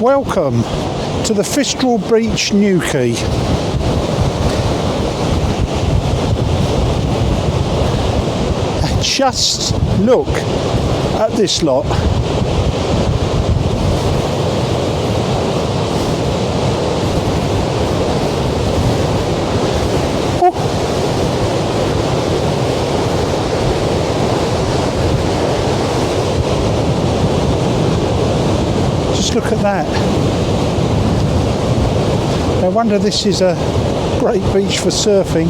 Welcome to the Fistral Beach Newquay. Just look at this lot. Oh. Just look at that. No wonder this is a great beach for surfing.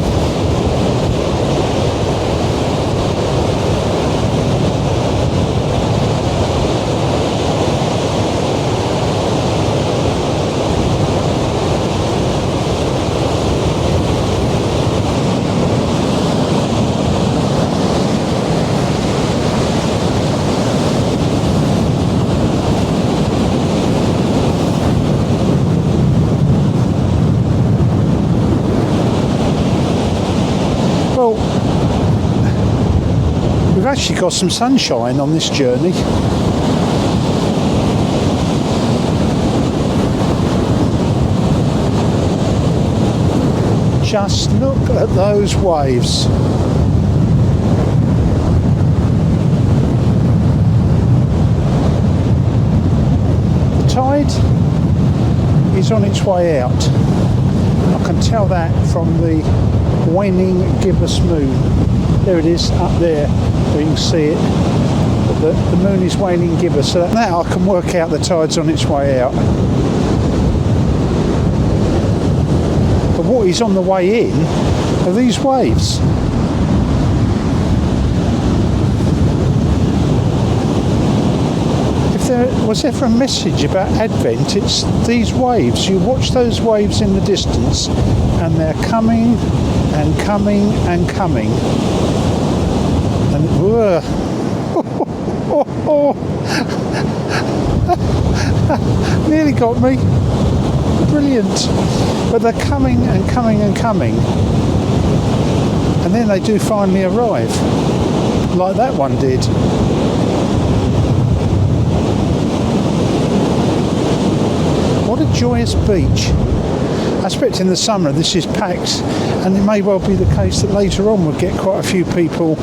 Well, we've actually got some sunshine on this journey. Just look at those waves. The tide is on its way out. I can tell that from the waning gibbous moon. There it is up there, you can see it. But the moon is waning gibbous, so now I can work out the tide's on its way out. But what is on the way in are these waves. If there was ever a message about Advent, it's these waves. You watch those waves in the distance and they're coming and coming and coming. And nearly got me. Brilliant. But they're coming and coming and coming. And then they do finally arrive. Like that one did. What a joyous beach. I expect in the summer this is packed, and it may well be the case that later on we'll get quite a few people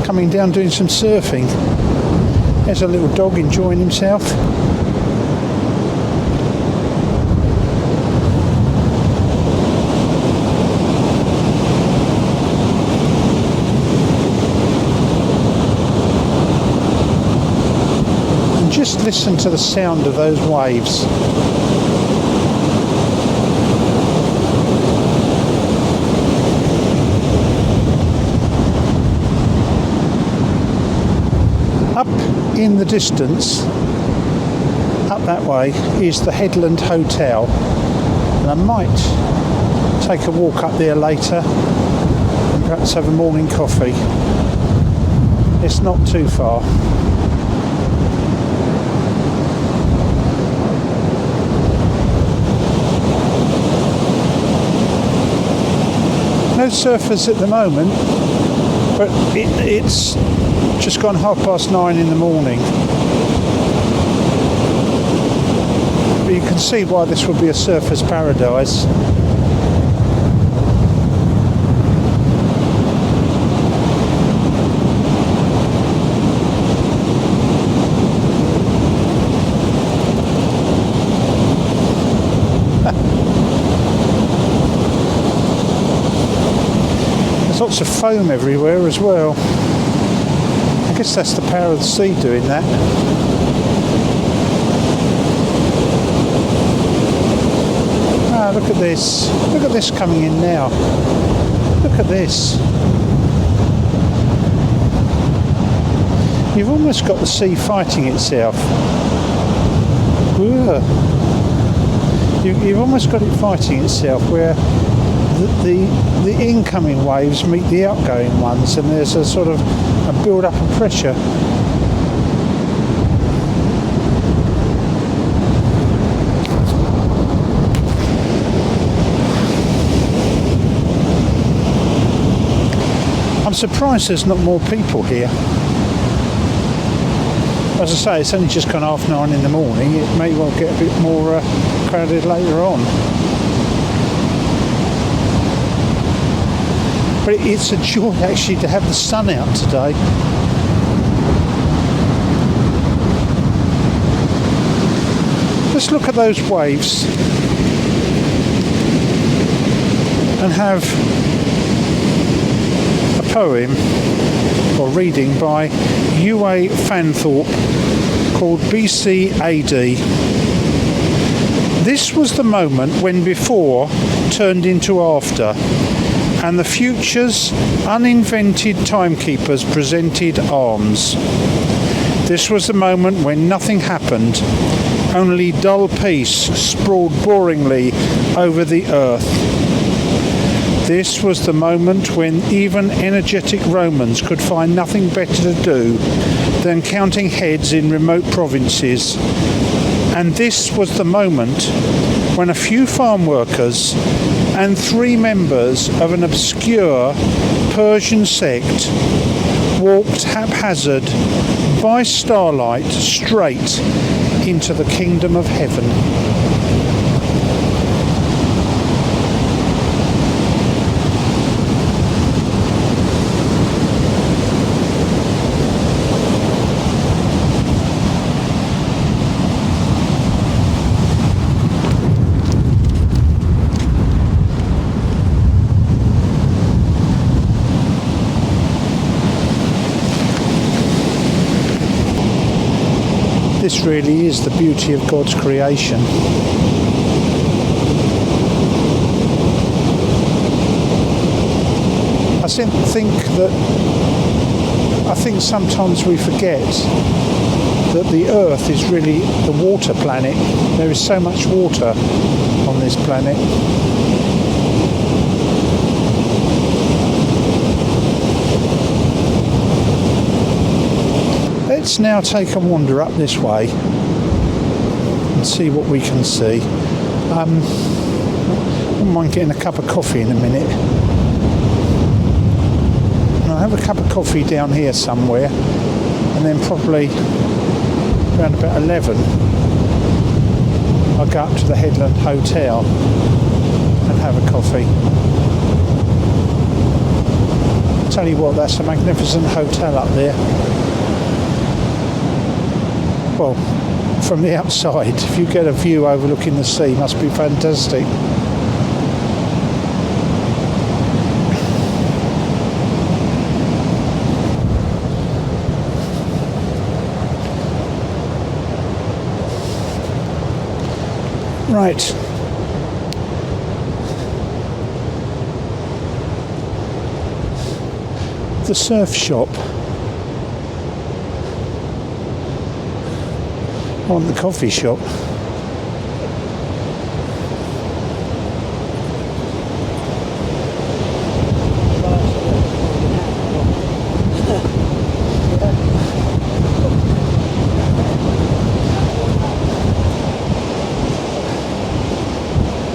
coming down doing some surfing. There's a little dog enjoying himself. And just listen to the sound of those waves. Up in the distance, up that way, is the Headland Hotel, and I might take a walk up there later and perhaps have a morning coffee. It's not too far. No surfers at the moment, but it's just gone 9:30 in the morning. But you can see why this would be a surfer's paradise. There's lots of foam everywhere as well. I guess that's the power of the sea doing that. Ah, look at this. Look at this coming in now. Look at this. You've almost got the sea fighting itself. You've almost got it fighting itself, where the incoming waves meet the outgoing ones, and there's a sort of a build-up of pressure. I'm surprised there's not more people here. As I say, it's only just gone 9:30 in the morning. It may well get a bit more crowded later on. But it's a joy actually to have the sun out today. Let's look at those waves and have a poem or reading by U.A. Fanthorpe called BC AD. This was the moment when before turned into after, and the future's uninvented timekeepers presented arms. This was the moment when nothing happened, only dull peace sprawled boringly over the earth. This was the moment when even energetic Romans could find nothing better to do than counting heads in remote provinces. And this was the moment when a few farm workers and 3 members of an obscure Persian sect walked haphazard by starlight straight into the kingdom of heaven. This really is the beauty of God's creation. I think sometimes we forget that the Earth is really the water planet. There is so much water on this planet. Let's now take a wander up this way and see what we can see. I wouldn't mind getting a cup of coffee in a minute. I'll have a cup of coffee down here somewhere, and then probably around about 11 I'll go up to the Headland Hotel and have a coffee. Tell you what, that's a magnificent hotel up there. Well, from the outside, if you get a view overlooking the sea, must be fantastic. Right. The surf shop. On the coffee shop.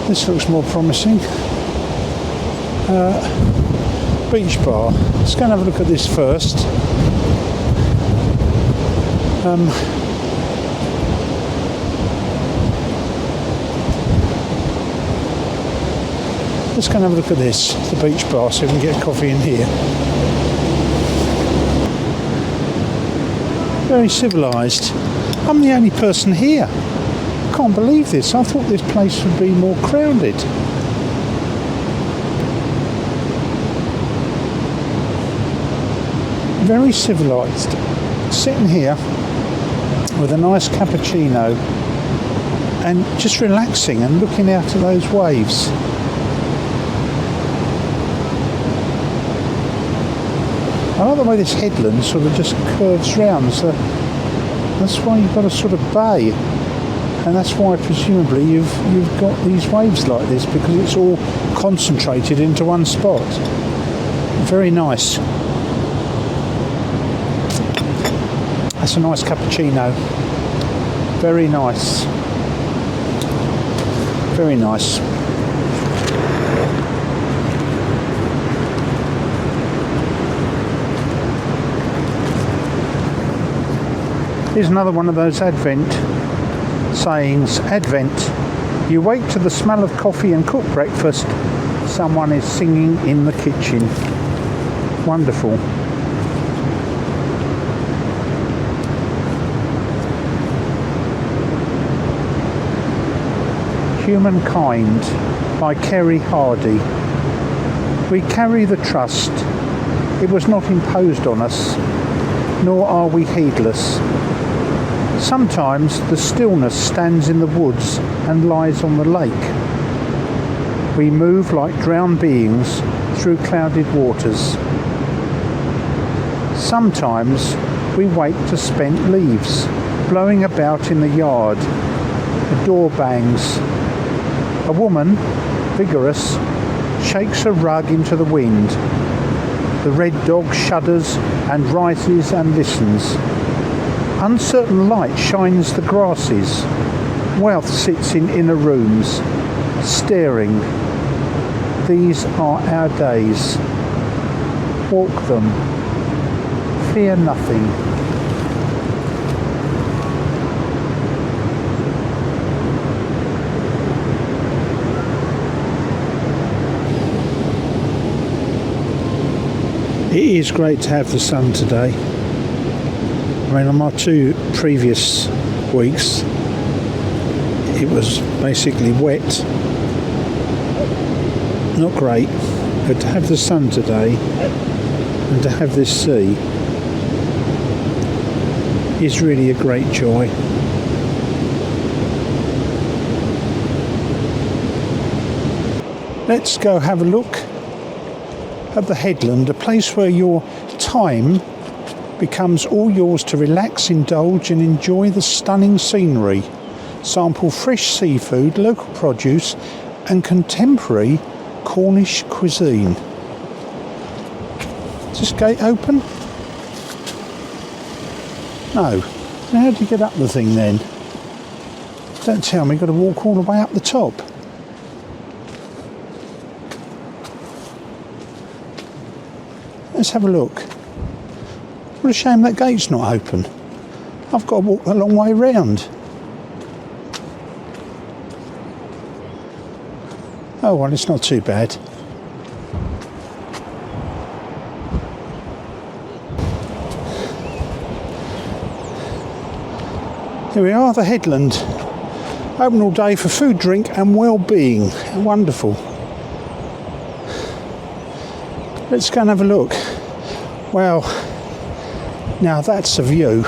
This looks more promising. Beach bar. Let's go and have a look at this first. Let's go and have a look at this, the beach bar, so we can get a coffee in here. Very civilised. I'm the only person here. I can't believe this. I thought this place would be more crowded. Very civilised. Sitting here with a nice cappuccino and just relaxing and looking out at those waves. I like the way this headland sort of just curves round, so that's why you've got a sort of bay, and that's why presumably you've got these waves like this, because it's all concentrated into one spot. Very nice. That's a nice cappuccino. Very nice. Very nice. Here's another one of those Advent sayings. Advent. You wake to the smell of coffee and cooked breakfast. Someone is singing in the kitchen. Wonderful. Humankind by Kerry Hardy. We carry the trust. It was not imposed on us, nor are we heedless. Sometimes the stillness stands in the woods and lies on the lake. We move like drowned beings through clouded waters. Sometimes we wake to spent leaves blowing about in the yard. A door bangs. A woman, vigorous, shakes a rug into the wind. The red dog shudders and rises and listens. Uncertain light shines the grasses. Wealth sits in inner rooms, staring. These are our days. Walk them. Fear nothing. It is great to have the sun today. I mean, on my 2 previous weeks, it was basically wet. Not great, but to have the sun today and to have this sea is really a great joy. Let's go have a look at the headland, a place where your time becomes all yours to relax, indulge and enjoy the stunning scenery, sample fresh seafood, local produce and contemporary Cornish cuisine. Is this gate open? No. So how do you get up the thing then? Don't tell me you've got to walk all the way up the top. Let's have a look. What a shame that gate's not open. I've got to walk the long way round. Oh well, it's not too bad. Here we are, the headland. Open all day for food, drink and well-being. Wonderful. Let's go and have a look. Well, now that's a view.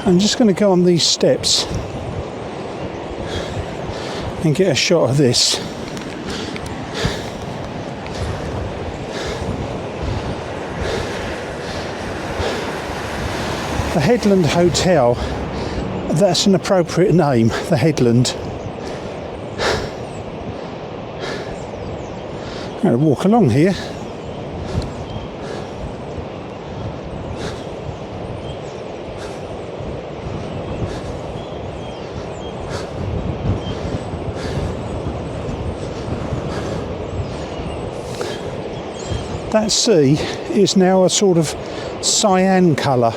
I'm just going to go on these steps and get a shot of this. The Headland Hotel, that's an appropriate name, the Headland. I'm going to walk along here. That sea is now a sort of cyan colour.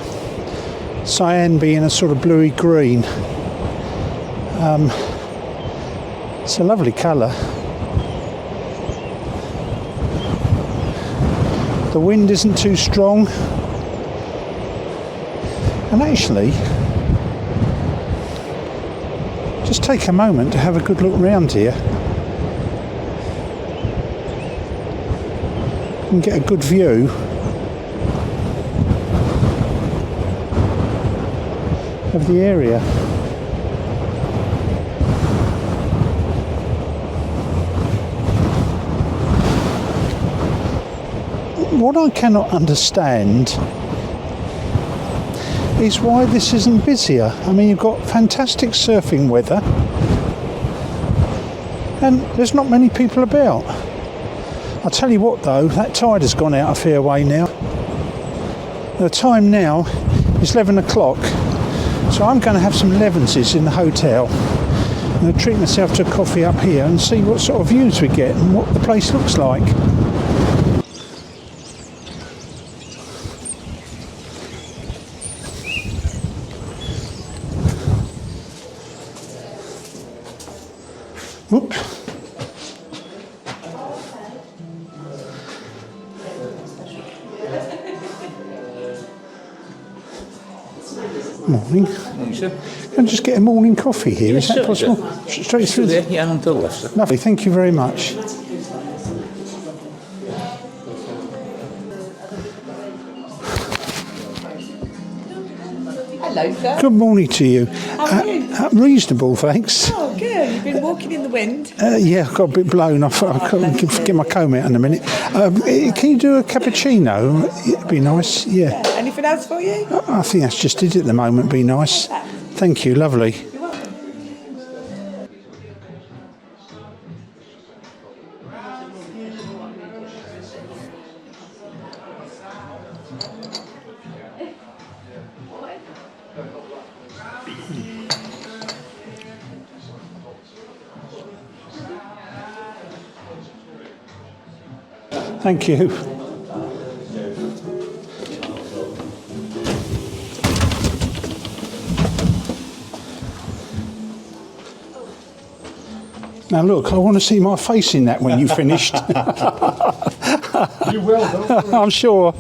Cyan being a sort of bluey green. It's a lovely colour. The wind isn't too strong. And actually, just take a moment to have a good look round here. And get a good view of the area. What I cannot understand is why this isn't busier. I mean, you've got fantastic surfing weather and there's not many people about. I'll tell you what though, that tide has gone out a fair way now. The time now is 11 o'clock, so I'm going to have some Levenses in the hotel. I'm going to treat myself to a coffee up here and see what sort of views we get and what the place looks like. Whoop. Morning. Morning, sir. Can I just get a morning coffee here? Yes, Is that certainly, possible? Straight through. There, yeah, on to the left, sir. Lovely. Thank you very much. Hello, sir. Good morning to you. How are you? Reasonable, thanks. Oh, good. You've been walking in the wind. Yeah, I got a bit blown. I thought I couldn't get my comb out in a minute. Can you do a cappuccino? It'd be nice. Yeah. Anything else for you? I think that's just it at the moment. Be nice. Thank you. Lovely. You're welcome. Thank you. Now look, I want to see my face in that when you finished. You will, don't worry. I'm sure.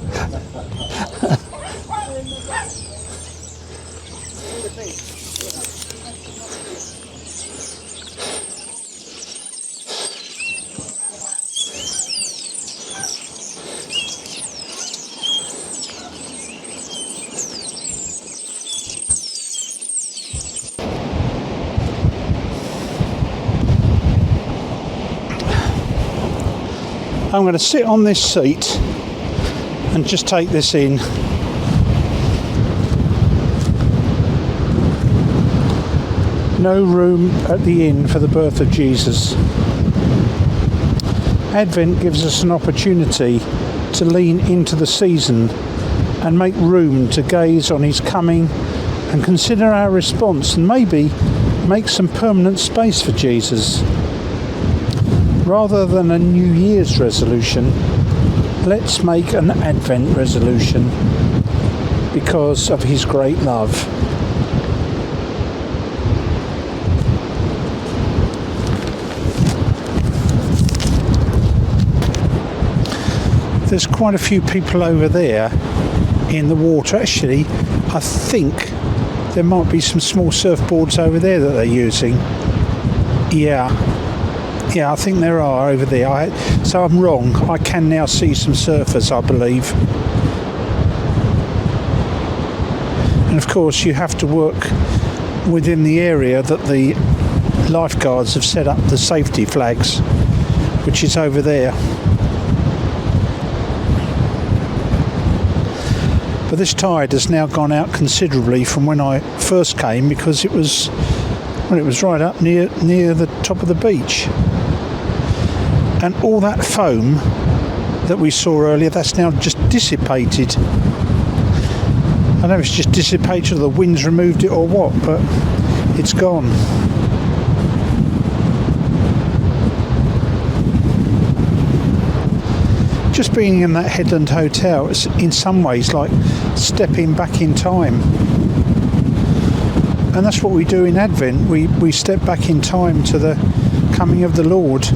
I'm going to sit on this seat and just take this in. No room at the inn for the birth of Jesus. Advent gives us an opportunity to lean into the season and make room to gaze on his coming and consider our response and maybe make some permanent space for Jesus. Rather than a New Year's resolution, let's make an Advent resolution because of his great love. There's quite a few people over there in the water. Actually, I think there might be some small surfboards over there that they're using. Yeah, I think there are over there. So I'm wrong. I can now see some surfers, I believe. And of course, you have to work within the area that the lifeguards have set up the safety flags, which is over there. But this tide has now gone out considerably from when I first came because it was right up near the top of the beach. And all that foam that we saw earlier, that's now just dissipated. I don't know if it's just dissipated or the wind's removed it or what, but it's gone. Just being in that Headland Hotel, it's in some ways like stepping back in time. And that's what we do in Advent. We step back in time to the coming of the Lord.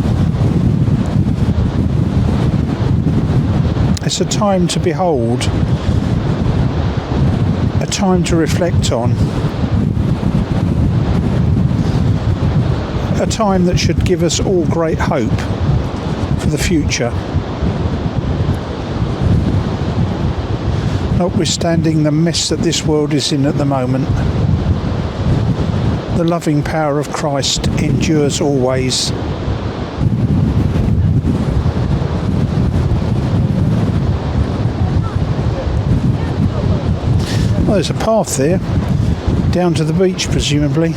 It's a time to behold, a time to reflect on, a time that should give us all great hope for the future. Notwithstanding the mess that this world is in at the moment, the loving power of Christ endures always. Well, there's a path there, down to the beach presumably.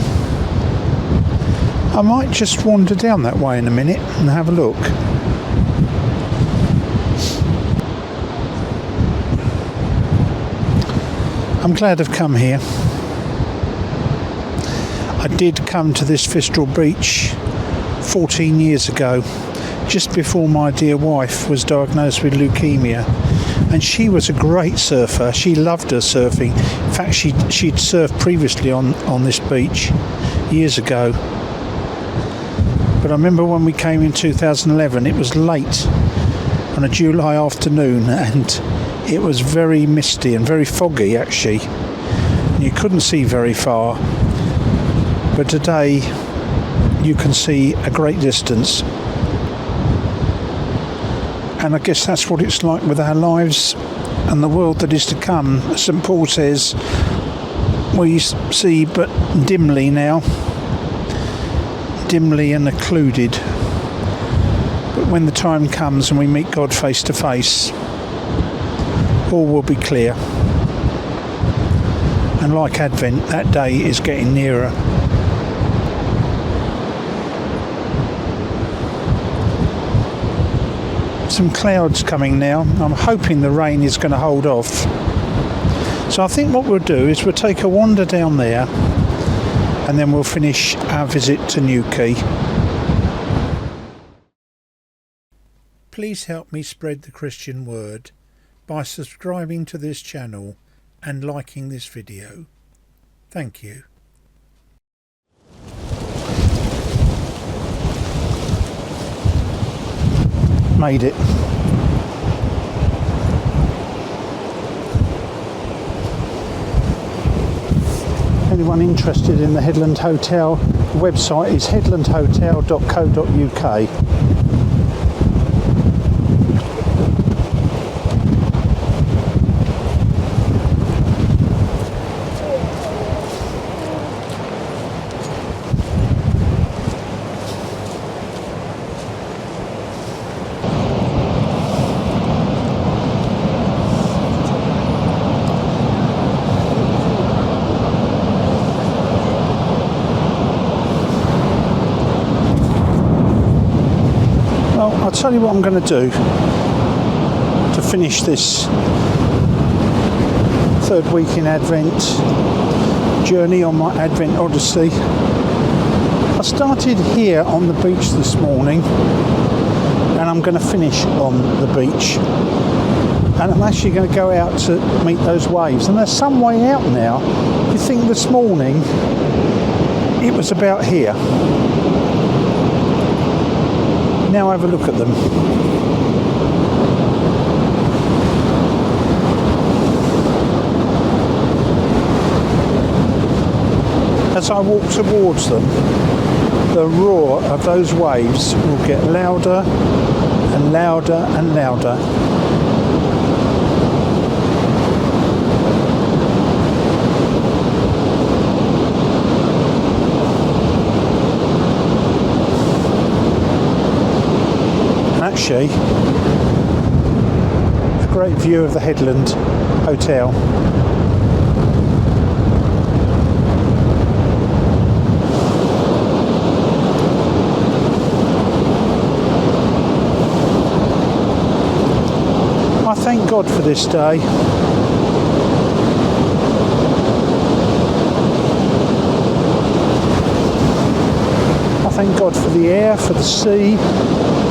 I might just wander down that way in a minute and have a look. I'm glad I've come here. I did come to this Fistral Beach 14 years ago, just before my dear wife was diagnosed with leukemia. And she was a great surfer. She loved her surfing. In fact, she'd surfed previously on this beach years ago. But I remember when we came in 2011, it was late on a July afternoon and it was very misty and very foggy actually. You couldn't see very far. But today you can see a great distance. And I guess that's what it's like with our lives and the world that is to come. St. Paul says, we see but dimly now, dimly and occluded. But when the time comes and we meet God face to face, all will be clear. And like Advent, that day is getting nearer. Some clouds coming now. I'm hoping the rain is going to hold off. So I think what we'll do is we'll take a wander down there and then we'll finish our visit to Newquay. Please help me spread the Christian word by subscribing to this channel and liking this video. Thank you. Made it. Anyone interested in the Headland Hotel, the website is headlandhotel.co.uk. I'll tell you what I'm going to do to finish this third week in Advent journey on my Advent Odyssey. I started here on the beach this morning and I'm going to finish on the beach, and I'm actually going to go out to meet those waves, and they're some way out now. You think this morning it was about here. Now have a look at them. As I walk towards them, the roar of those waves will get louder and louder and louder. Actually, a great view of the Headland Hotel. I thank God for this day. I thank God for the air, for the sea,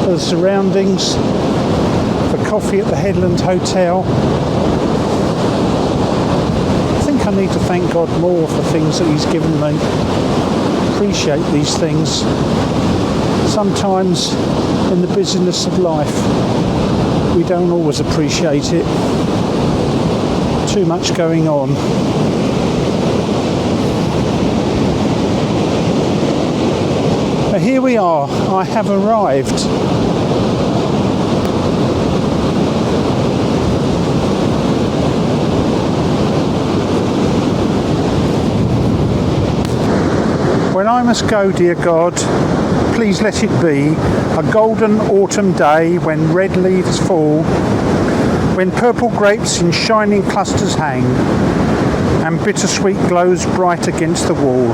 for the surroundings, for coffee at the Headland Hotel. I think I need to thank God more for things that He's given me. Appreciate these things. Sometimes in the busyness of life, we don't always appreciate it. Too much going on. But here we are, I have arrived. When I must go, dear God, please let it be a golden autumn day when red leaves fall, when purple grapes in shining clusters hang, and bittersweet glows bright against the wall.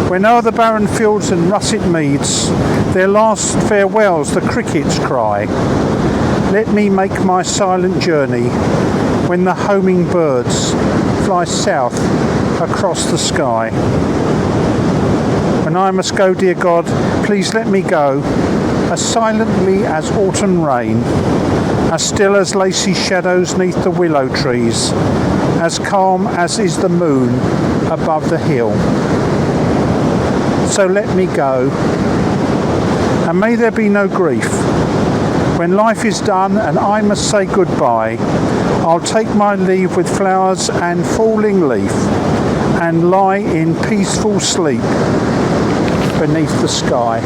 When o'er the barren fields and russet meads, their last farewells the crickets cry, let me make my silent journey, when the homing birds fly south across the sky. When I must go, dear God, please let me go, as silently as autumn rain, as still as lacy shadows neath the willow trees, as calm as is the moon above the hill. so let me go. And may there be no grief. When life is done and I must say goodbye, I'll take my leave with flowers and falling leaf, and lie in peaceful sleep beneath the sky.